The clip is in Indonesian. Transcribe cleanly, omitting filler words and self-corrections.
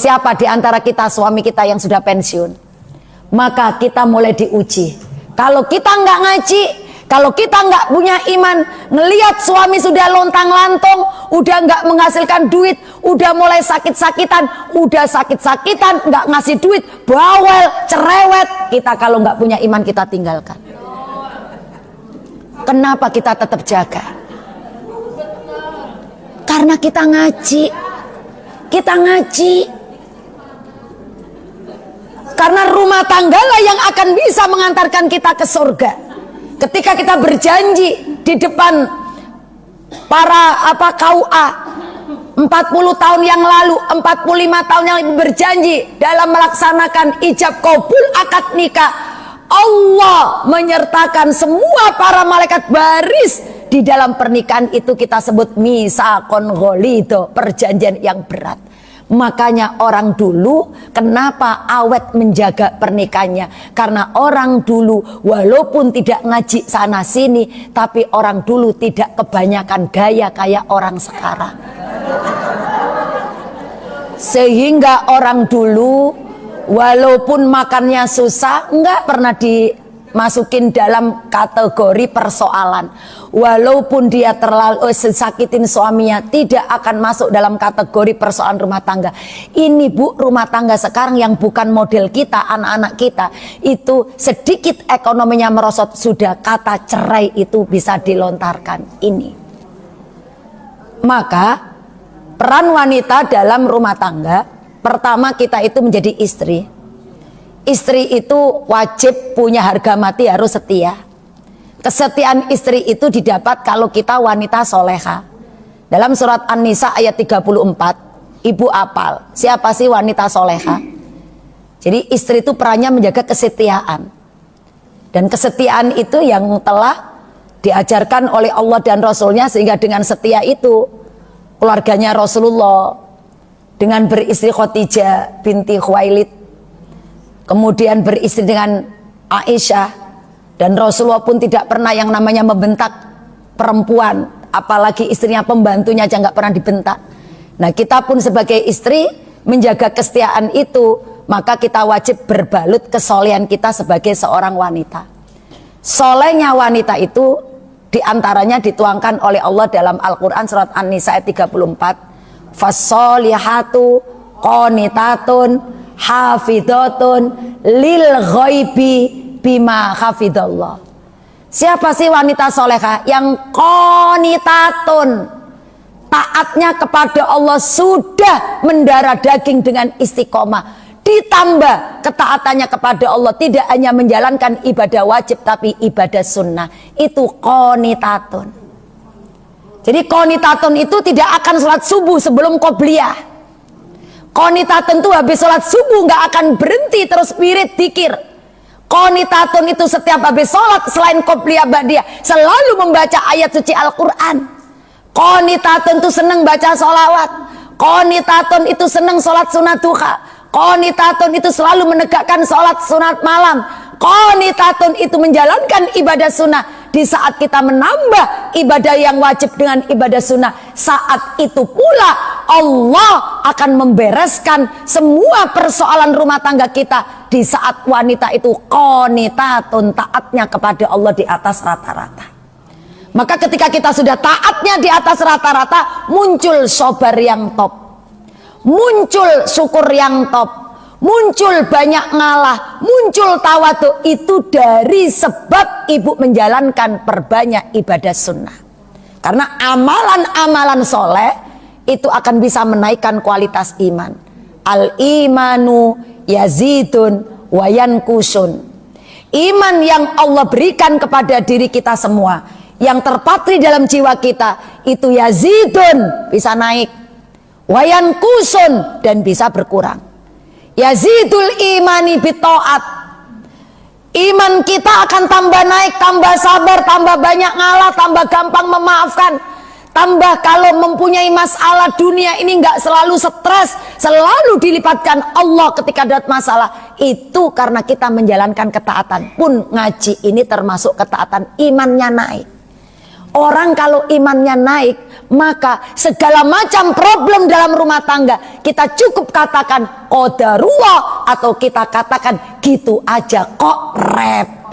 Siapa di antara kita suami kita yang sudah pensiun? Maka kita mulai diuji. Kalau kita nggak ngaji, kalau kita nggak punya iman, ngelihat suami sudah lontang-lantung, udah nggak menghasilkan duit, udah mulai sakit-sakitan, nggak ngasih duit, bawel, cerewet, kita kalau nggak punya iman kita tinggalkan. Kenapa kita tetap jaga? Karena kita ngaji. Karena rumah tanggalah yang akan bisa mengantarkan kita ke surga. Ketika kita berjanji di depan para KUA 40 tahun yang lalu, 45 tahun yang lalu berjanji dalam melaksanakan ijab kabul akad nikah, Allah menyertakan semua para malaikat baris di dalam pernikahan itu. Kita sebut misaqon ghalidho, perjanjian yang berat. Makanya orang dulu kenapa awet menjaga pernikahannya? Karena orang dulu walaupun tidak ngaji sana sini, tapi orang dulu tidak kebanyakan gaya kayak orang sekarang. Sehingga orang dulu walaupun makannya susah, nggak pernah dimasukin dalam kategori persoalan. Walaupun dia terlalu sakitin suaminya, tidak akan masuk dalam kategori persoalan rumah tangga. Ini Bu, rumah tangga sekarang yang bukan model kita, anak-anak kita, itu sedikit ekonominya merosot, sudah kata cerai itu bisa dilontarkan. Ini maka peran wanita dalam rumah tangga, pertama kita itu menjadi istri. Istri itu wajib punya harga mati, harus setia. Kesetiaan istri itu didapat kalau kita wanita soleha. Dalam surat An-Nisa ayat 34, ibu apal, siapa sih wanita soleha? Jadi istri itu perannya menjaga kesetiaan. Dan kesetiaan itu yang telah diajarkan oleh Allah dan Rasulnya, sehingga dengan setia itu keluarganya Rasulullah dengan beristri Khadijah binti Khuwailid, kemudian beristri dengan Aisyah, dan Rasulullah pun tidak pernah yang namanya membentak perempuan, apalagi istrinya, pembantunya aja nggak pernah dibentak. Nah, kita pun sebagai istri menjaga kesetiaan itu, maka kita wajib berbalut kesolehan kita sebagai seorang wanita. Solehnya wanita itu diantaranya dituangkan oleh Allah dalam Al-Quran surat An-Nisa ayat 34, fassolihatu qonitatun hafidhatun lil ghaibi bima hafidhallah. Siapa sih wanita soleha? Yang qonitatun, taatnya kepada Allah sudah mendarah daging dengan istiqomah, ditambah ketaatannya kepada Allah, tidak hanya menjalankan ibadah wajib tapi ibadah sunnah. Itu qonitatun. Jadi qonitatun itu tidak akan sholat subuh sebelum qobliyah. Qonitatun itu habis sholat subuh nggak akan berhenti, terus wirid dzikir. Qonitatun itu setiap habis sholat selain qobliyah ba'diyah selalu membaca ayat suci Al-Quran. Qonitatun itu senang baca sholawat. Qonitatun itu senang sholat sunat duha. Qonitatun itu selalu menegakkan sholat sunat malam. Qonitatun itu menjalankan ibadah sunnah. Di saat kita menambah ibadah yang wajib dengan ibadah sunnah, saat itu pula Allah akan membereskan semua persoalan rumah tangga kita. Di saat wanita itu qonitatun, taatnya kepada Allah di atas rata-rata. Maka ketika kita sudah taatnya di atas rata-rata, muncul sabar yang top, muncul syukur yang top, muncul banyak ngalah, muncul tawadu. Itu dari sebab ibu menjalankan perbanyak ibadah sunnah. Karena amalan-amalan soleh itu akan bisa menaikkan kualitas iman. Al-imanu yazidun wa yankusun. Iman yang Allah berikan kepada diri kita semua, yang terpatri dalam jiwa kita, itu yazidun, bisa naik, wa yankusun, dan bisa berkurang. Yazidul imani bitoat, iman kita akan tambah naik, tambah sabar, tambah banyak ngalah, tambah gampang memaafkan, tambah kalau mempunyai masalah dunia ini nggak selalu stres, selalu dilipatkan Allah ketika ada masalah. Itu karena kita menjalankan ketaatan. Pun ngaji ini termasuk ketaatan, imannya naik. Orang kalau imannya naik, maka segala macam problem dalam rumah tangga kita cukup katakan qadarullah, atau kita katakan gitu aja kok repot.